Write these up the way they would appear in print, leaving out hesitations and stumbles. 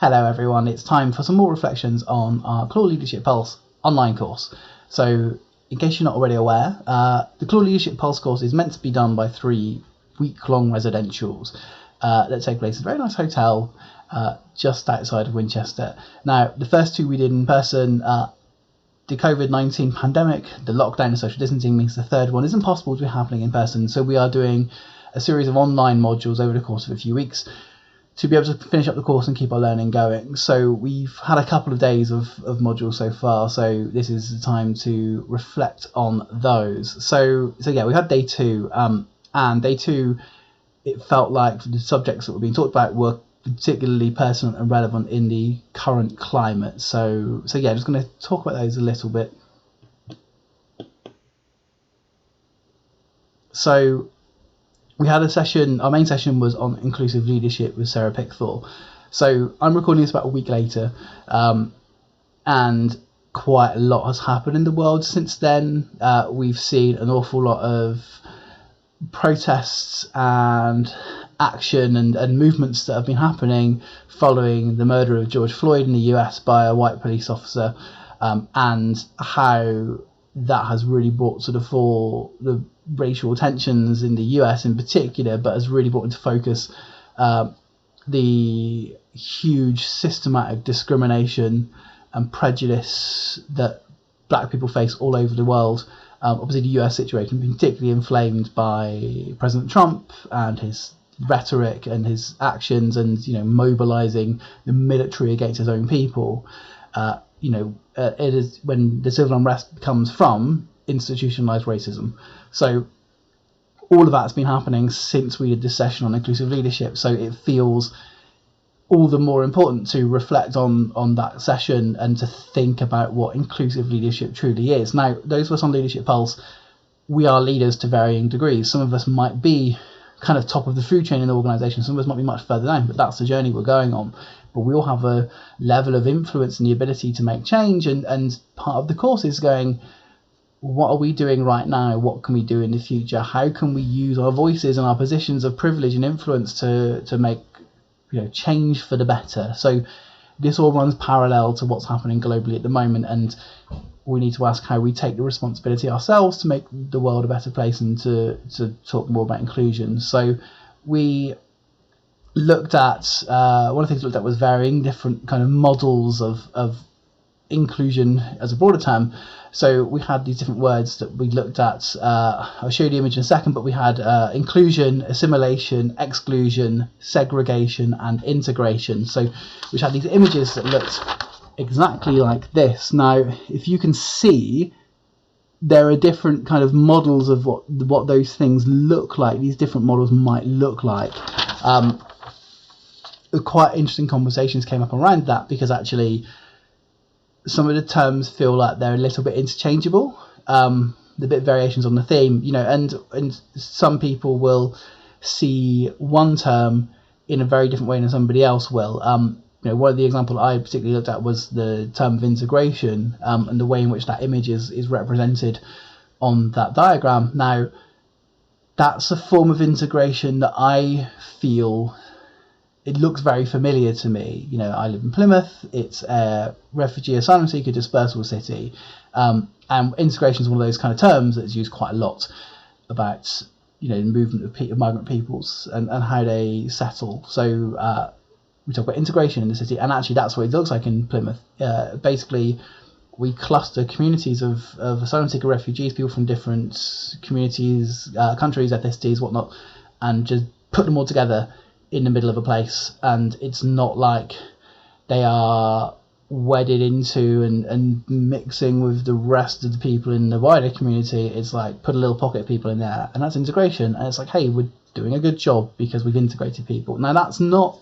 Hello everyone, it's time for some more reflections on our Clore Leadership Pulse online course. So, in case you're not already aware, the Clore Leadership Pulse course is meant to be done by 3 week-long residentials that take place at a very nice hotel just outside of Winchester. Now, the first 2 we did in person. The COVID-19 pandemic, the lockdown and social distancing means the third one isn't possible to be happening in person, so we are doing a series of online modules over the course of a few weeks to be able to finish up the course and keep our learning going. So we've had a couple of days of modules so far, so this is the time to reflect on those. So yeah, we had day 2, and day 2, it felt like the subjects that were being talked about were particularly pertinent and relevant in the current climate. So yeah, I'm just going to talk about those a little bit. So we had a session, our main session was on inclusive leadership with Sarah Pickthall. So I'm recording this about a week later, and quite a lot has happened in the world since then. We've seen an awful lot of protests and action and movements that have been happening following the murder of George Floyd in the US by a white police officer, and how that has really brought to the fore the racial tensions in the US in particular, but has really brought into focus the huge systematic discrimination and prejudice that black people face all over the world. Obviously the US situation being particularly inflamed by President Trump and his rhetoric and his actions, and mobilizing the military against his own people. It is when the civil unrest comes from institutionalized racism. So all of that's been happening since we did this session on inclusive leadership. So it feels all the more important to reflect on that session and to think about what inclusive leadership truly is. Now, those of us on Leadership Pulse, we are leaders to varying degrees. Some of us might be kind of top of the food chain in the organisation, some of us might be much further down, but that's the journey we're going on. But we all have a level of influence and the ability to make change, and part of the course is going, what are we doing right now? What can we do in the future? How can we use our voices and our positions of privilege and influence to make change for the better? So this all runs parallel to what's happening globally at the moment, and we need to ask how we take the responsibility ourselves to make the world a better place and to talk more about inclusion. So we looked at, one of the things we looked at was varying different kind of models of inclusion as a broader term. So we had these different words that we looked at. I'll show you the image in a second, but we had inclusion, assimilation, exclusion, segregation, and integration. So we had these images that looked exactly like this. Now, if you can see, there are different kind of models of what those things look like. These different models might look like. Quite interesting conversations came up around that, because actually some of the terms feel like they're a little bit interchangeable. The bit variations on the theme, and some people will see one term in a very different way than somebody else will. One of the examples I particularly looked at was the term of integration, and the way in which that image is represented on that diagram. Now, that's a form of integration that I feel, it looks very familiar to me. I live in Plymouth. It's a refugee asylum seeker dispersal city, and integration is one of those kind of terms that's used quite a lot about the movement of migrant peoples and how they settle. So we talk about integration in the city, and actually that's what it looks like in Plymouth. Basically, we cluster communities of asylum seeker refugees, people from different communities, countries, ethnicities, whatnot, and just put them all together in the middle of a place. And it's not like they are wedded into and mixing with the rest of the people in the wider community. It's like, put a little pocket of people in there, and that's integration. And it's like, hey, we're doing a good job because we've integrated people. Now, that's not,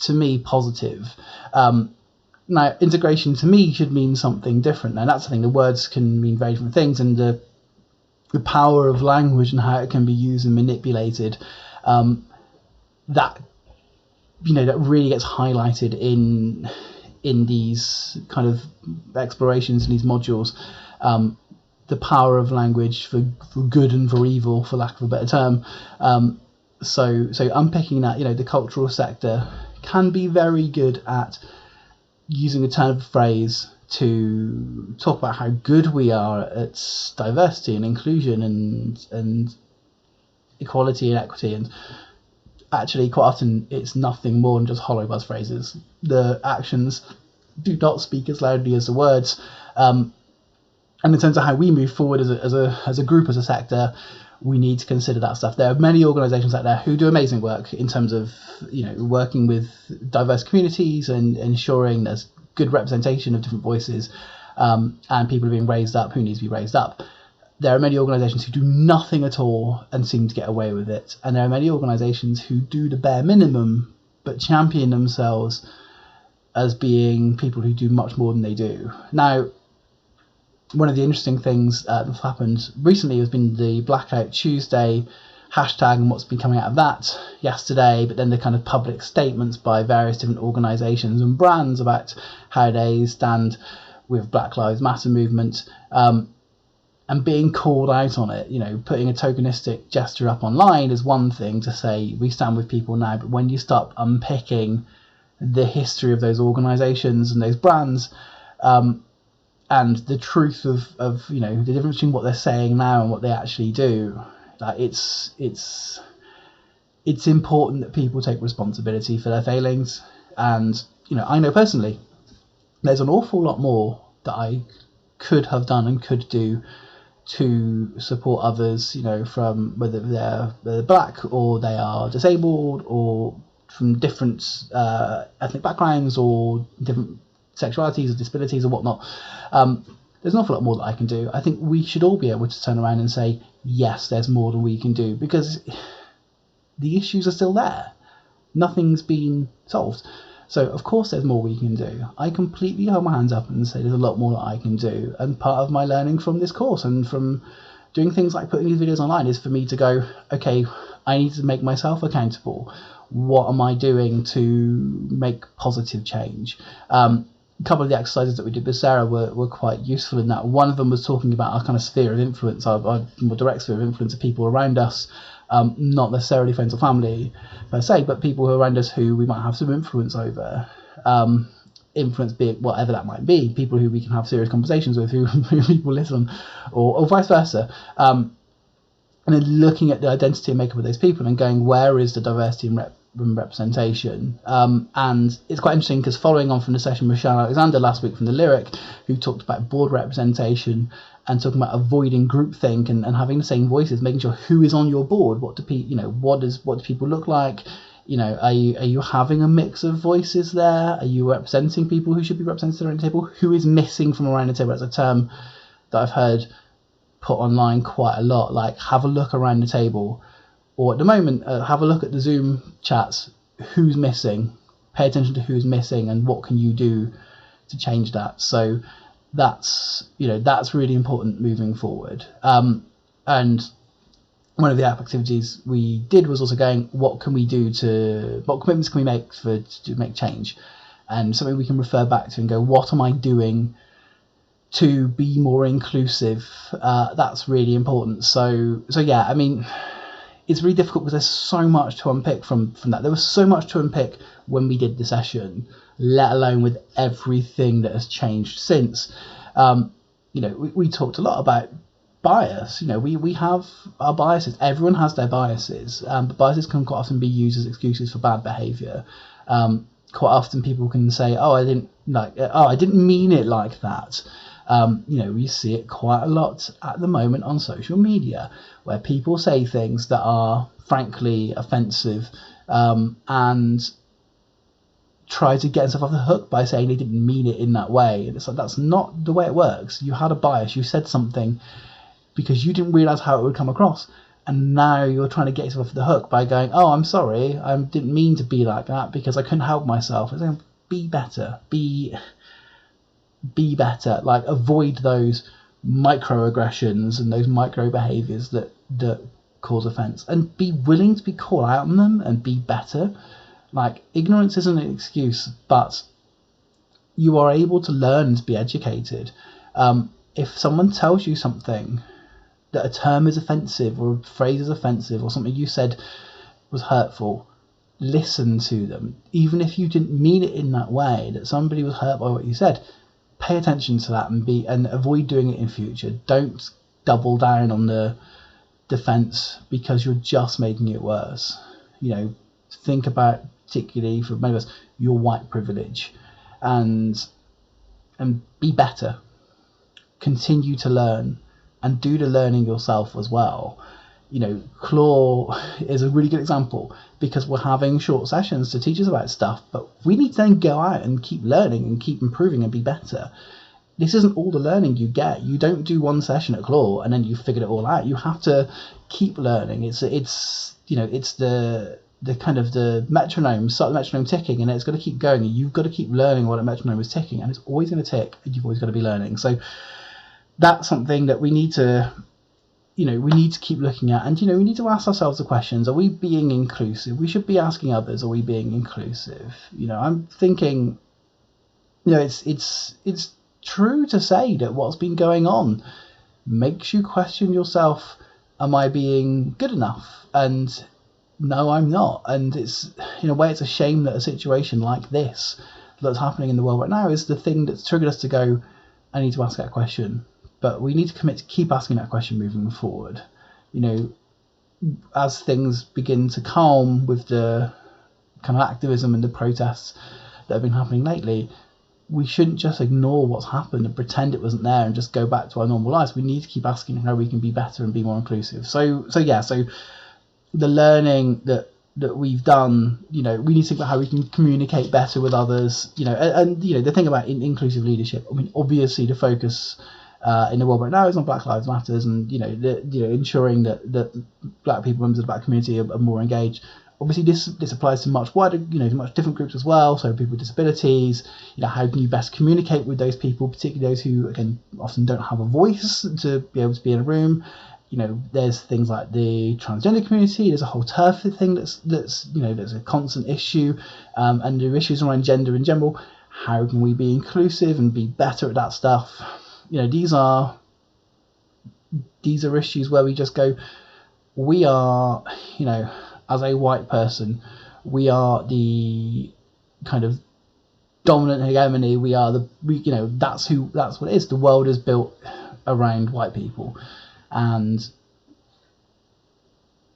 to me, positive. Now, integration to me should mean something different. Now, that's the thing, the words can mean very different things, and the power of language and how it can be used and manipulated, that really gets highlighted in these kind of explorations in these modules. The power of language for good and for evil, for lack of a better term. So unpicking that, the cultural sector can be very good at using a turn of phrase to talk about how good we are at diversity and inclusion and equality and equity, and actually quite often it's nothing more than just hollow buzz phrases. The actions do not speak as loudly as the words, and in terms of how we move forward as a group, as a sector, we need to consider that stuff. There are many organisations out there who do amazing work in terms of, you know, working with diverse communities and ensuring there's good representation of different voices, and people are being raised up who need to be raised up. There are many organisations who do nothing at all and seem to get away with it, and there are many organisations who do the bare minimum but champion themselves as being people who do much more than they do. Now, one of the interesting things that's happened recently has been the Blackout Tuesday hashtag and what's been coming out of that yesterday, but then the kind of public statements by various different organisations and brands about how they stand with Black Lives Matter movement, and being called out on it. You know, putting a tokenistic gesture up online is one thing to say we stand with people now, but when you start unpicking the history of those organisations and those brands, and the truth of you know, the difference between what they're saying now and what they actually do, like it's important that people take responsibility for their failings. And you know, I know personally there's an awful lot more that I could have done and could do to support others, you know, from whether they're black or they are disabled or from different ethnic backgrounds or different sexualities or disabilities or whatnot. There's an awful lot more that I can do. I think we should all be able to turn around and say, yes, there's more than we can do, because the issues are still there. Nothing's been solved. So of course there's more we can do. I completely hold my hands up and say there's a lot more that I can do. And part of my learning from this course and from doing things like putting these videos online is for me to go, okay, I need to make myself accountable. What am I doing to make positive change? A couple of the exercises that we did with Sarah were quite useful in that. One of them was talking about our kind of sphere of influence, our more direct sphere of influence of people around us, not necessarily friends or family per se, but people who are around us who we might have some influence over. Influence being whatever that might be, people who we can have serious conversations with, who people listen, or vice versa. And then looking at the identity and makeup of those people and going, where is the diversity and representation? And it's quite interesting because following on from the session with Sean Alexander last week from the Lyric, who talked about board representation and talking about avoiding groupthink and having the same voices, making sure who is on your board, what do people look like, you know, are you having a mix of voices there? Are you representing people who should be represented around the table? Who is missing from around the table? That's a term that I've heard put online quite a lot, like have a look around the table, or at the moment have a look at the Zoom chats, who's missing, pay attention to who's missing and what can you do to change that. So that's really important moving forward. And one of the activities we did was also going, what commitments can we make to make change, and something we can refer back to and go, what am I doing to be more inclusive? That's really important. So yeah, I mean, it's really difficult because there's so much to unpick from that. There was so much to unpick when we did the session, let alone with everything that has changed since. We talked a lot about bias. We have our biases. Everyone has their biases, but biases can quite often be used as excuses for bad behaviour. Quite often people can say, I didn't mean it like that. We see it quite a lot at the moment on social media, where people say things that are frankly offensive, and try to get themselves off the hook by saying they didn't mean it in that way. And it's like, that's not the way it works. You had a bias. You said something because you didn't realise how it would come across, and now you're trying to get yourself off the hook by going, I'm sorry, I didn't mean to be like that because I couldn't help myself. It's saying, be better. Be better. Like, avoid those microaggressions and those micro behaviours that cause offence, and be willing to be called out on them and be better. Like, ignorance isn't an excuse, but you are able to learn and to be educated. If someone tells you something, that a term is offensive or a phrase is offensive or something you said was hurtful, listen to them, even if you didn't mean it in that way, that somebody was hurt by what you said. Pay attention to that and avoid doing it in future. Don't double down on the defense, because you're just making it worse. Think about, particularly for many of us, your white privilege, and be better. Continue to learn, and do the learning yourself as well. Clore is a really good example, because we're having short sessions to teach us about stuff, but we need to then go out and keep learning and keep improving and be better. This isn't all the learning you get. You don't do one session at Clore and then you figured it all out. You have to keep learning. It's the kind of the metronome, start the metronome ticking, and it's got to keep going. You've got to keep learning what a metronome is ticking, and it's always going to tick, and you've always got to be learning. So that's something that we need to keep looking at, and we need to ask ourselves the questions: are we being inclusive? We should be asking others, are we being inclusive? I'm thinking, it's true to say that what's been going on makes you question yourself. Am I being good enough? And no, I'm not. And it's, in a way, it's a shame that a situation like this that's happening in the world right now is the thing that's triggered us to go, I need to ask that question. But we need to commit to keep asking that question moving forward. As things begin to calm with the kind of activism and the protests that have been happening lately, we shouldn't just ignore what's happened and pretend it wasn't there and just go back to our normal lives. We need to keep asking how we can be better and be more inclusive. So the learning that we've done, we need to think about how we can communicate better with others, and the thing about inclusive leadership, obviously the focus in the world right now is on Black Lives Matters, and ensuring that Black people, members of the Black community, are more engaged. Obviously, this applies to much wider, much different groups as well. So people with disabilities, how can you best communicate with those people, particularly those who, again, often don't have a voice to be able to be in a room. There's things like the transgender community. There's a whole TERF thing that's a constant issue, and the issues around gender in general. How can we be inclusive and be better at that stuff? These are issues where we just go, we are, as a white person, we are the kind of dominant hegemony. That's what it is. The world is built around white people, and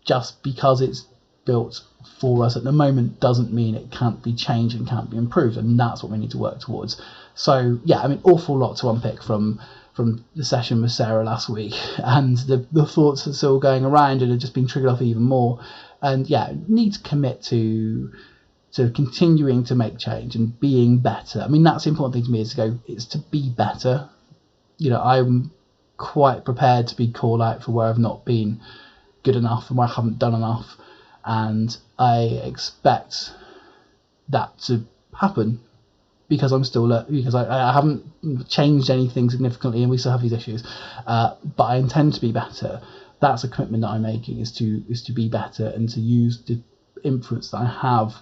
just because it's built for us at the moment doesn't mean it can't be changed and can't be improved, and that's what we need to work towards. So awful lot to unpick from the session with Sarah last week, and the thoughts are still going around and are just being triggered off even more. And need to commit to continuing to make change and being better. That's the important thing to me, is to be better. I'm quite prepared to be called out for where I've not been good enough and where I haven't done enough, and I expect that to happen because I'm still because I haven't changed anything significantly, and we still have these issues, but I intend to be better. That's a commitment that I'm making, is to be better and to use the influence that I have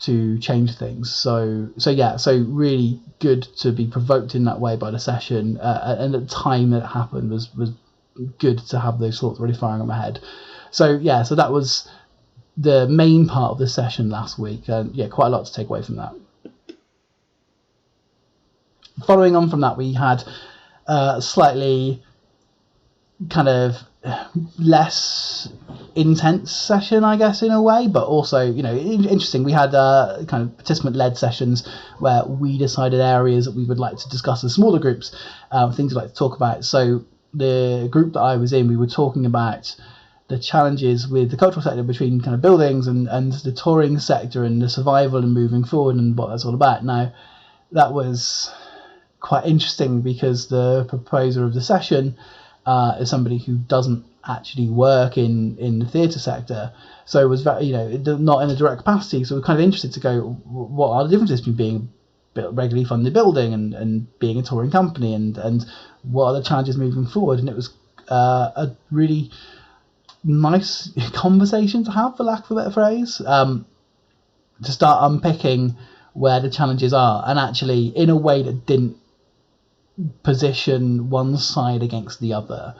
to change things. So really good to be provoked in that way by the session, and at the time that it happened was good to have those thoughts really firing on my head. So that was the main part of the session last week, and quite a lot to take away from that. Following on from that, we had a slightly kind of less intense session, I guess, in a way, but also interesting. We had kind of participant-led sessions where we decided areas that we would like to discuss as smaller groups, things we'd like to talk about. So the group that I was in, we were talking about the challenges with the cultural sector between kind of buildings and the touring sector and the survival and moving forward and what that's all about. Now, that was quite interesting because the proposer of the session is somebody who doesn't actually work in the theatre sector, so it was very, not in a direct capacity. So we're kind of interested to go, what are the differences between being a regularly funded building and being a touring company, and what are the challenges moving forward? And it was a really nice conversation to have, for lack of a better phrase, to start unpicking where the challenges are, and actually in a way that didn't position one side against the other.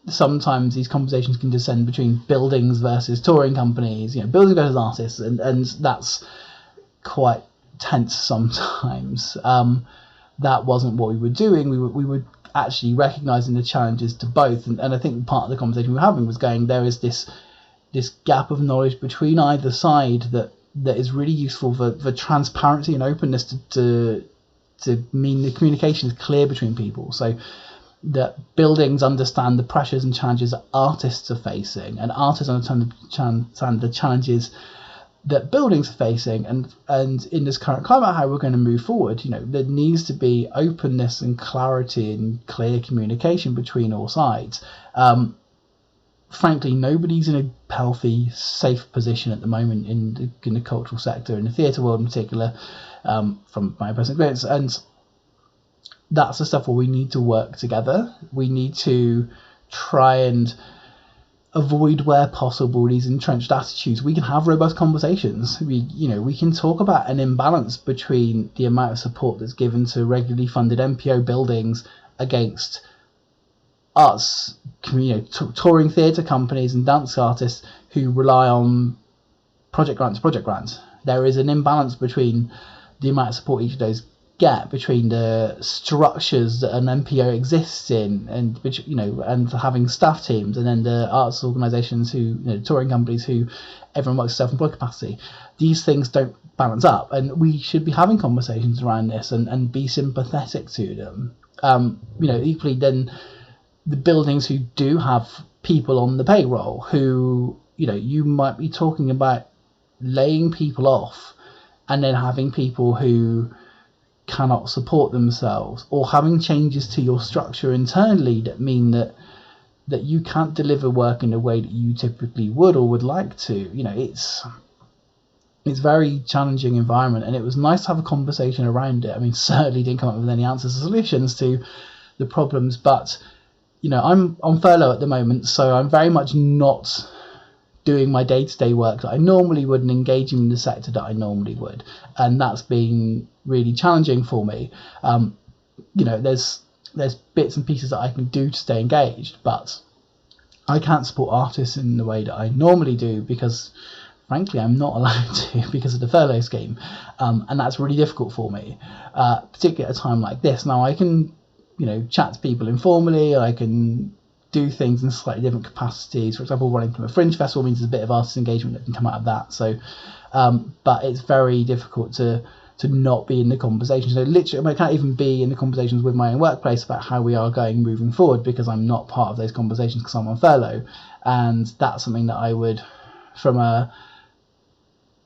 sometimes these conversations can descend between buildings versus touring companies, buildings versus artists, and that's quite tense sometimes. That wasn't what we were doing. We were actually recognising the challenges to both, and I think part of the conversation we were having was going, there is this gap of knowledge between either side that is really useful for transparency and openness to mean the communication is clear between people, so that buildings understand the pressures and challenges that artists are facing, and artists understand the challenges that buildings are facing, and in this current climate, how we're going to move forward. There needs to be openness and clarity and clear communication between all sides. Frankly, nobody's in a healthy, safe position at the moment in the cultural sector, in the theatre world in particular, from my personal experience, and that's the stuff where we need to work together. We need to try and avoid, where possible, these entrenched attitudes. We can have robust conversations. We can talk about an imbalance between the amount of support that's given to regularly funded NPO buildings against us, touring theatre companies and dance artists who rely on project grants. There is an imbalance between the amount of support each of those get, between the structures that an NPO exists in, and and having staff teams, and then the arts organisations who, touring companies who everyone works self-employed capacity. These things don't balance up, and we should be having conversations around this and be sympathetic to them. Equally, then the buildings who do have people on the payroll who, you might be talking about laying people off, and then having people who cannot support themselves, or having changes to your structure internally that mean that you can't deliver work in a way that you typically would or would like to. It's very challenging environment, and it was nice to have a conversation around it. I mean, certainly didn't come up with any answers or solutions to the problems, but I'm on furlough at the moment, so I'm very much not doing my day-to-day work that I normally would and engaging in the sector that I normally would, and that's been really challenging for me. There's bits and pieces that I can do to stay engaged, but I can't support artists in the way that I normally do, because frankly I'm not allowed to because of the furlough scheme, and that's really difficult for me, particularly at a time like this. Now I can chat to people informally, I can do things in slightly different capacities. For example, running from a fringe festival means there's a bit of artist engagement that can come out of that. So, but it's very difficult to not be in the conversations. So literally, I can't even be in the conversations with my own workplace about how we are going moving forward, because I'm not part of those conversations because I'm on furlough. And that's something that I would, from a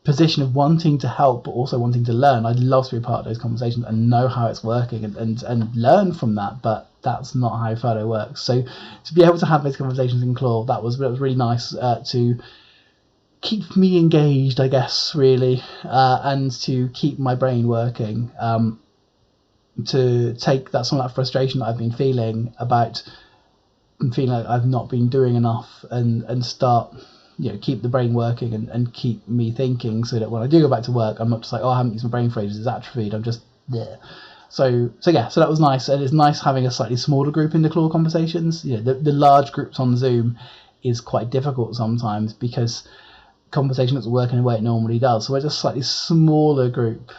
position of wanting to help but also wanting to learn, I'd love to be part of those conversations and know how it's working and learn from that, but that's not how furlough works. So to be able to have those conversations in Clore, that was really nice to keep me engaged, I guess, really, and to keep my brain working, to take some of that frustration that I've been feeling about feeling like I've not been doing enough, and start keep the brain working and keep me thinking, so that when I do go back to work, I'm not just like, I haven't used my brain for ages, it's atrophied, I'm just there. So that was nice, and it's nice having a slightly smaller group in the Clore conversations. The large groups on Zoom is quite difficult sometimes because conversation doesn't work in the way it normally does. So it's a slightly smaller group,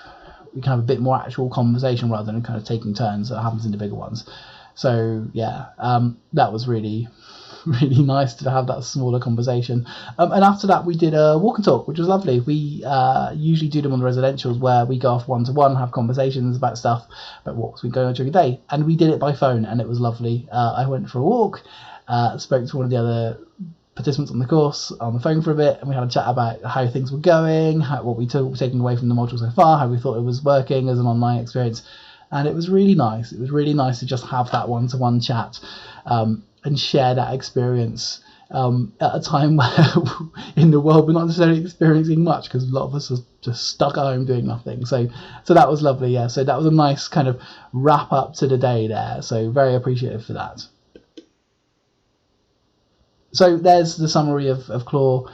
we can have a bit more actual conversation rather than kind of taking turns that happens in the bigger ones. So that was really nice to have that smaller conversation. And after that we did a walk and talk, which was lovely. We usually do them on the residentials, where we go off one-to-one, have conversations about stuff, about what's been going on during the day, and we did it by phone, and it was lovely. I went for a walk, spoke to one of the other participants on the course on the phone for a bit, and we had a chat about how things were going, what we took taking away from the module so far, how we thought it was working as an online experience, and it was really nice. It was really nice to just have that one-to-one chat, and share that experience at a time where in the world we're not necessarily experiencing much, because a lot of us are just stuck at home doing nothing. So that was lovely. So that was a nice kind of wrap up to the day there. So very appreciative for that. So there's the summary of Clore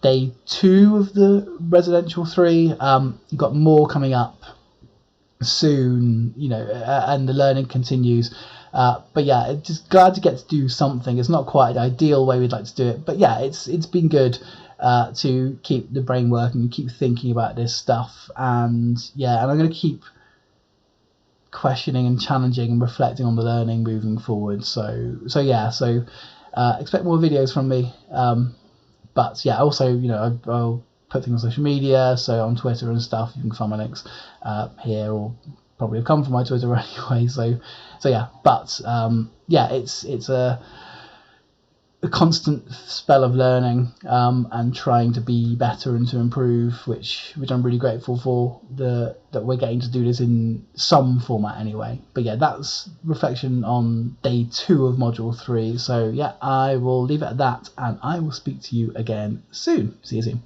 day 2 of the residential 3. You've got more coming up soon, and the learning continues. But yeah, it's just glad to get to do something. It's not quite the ideal way we'd like to do it, but yeah, it's been good to keep the brain working and keep thinking about this stuff. And yeah, and I'm going to keep questioning and challenging and reflecting on the learning moving forward. So expect more videos from me. But yeah, also, I'll put things on social media, so on Twitter and stuff. You can find my links here, or probably have come from my Twitter anyway. So yeah, but it's a constant spell of learning and trying to be better and to improve, which I'm really grateful for that we're getting to do this in some format anyway. But yeah, that's reflection on day 2 of module 3. So yeah, I will leave it at that, and I will speak to you again soon. See you soon.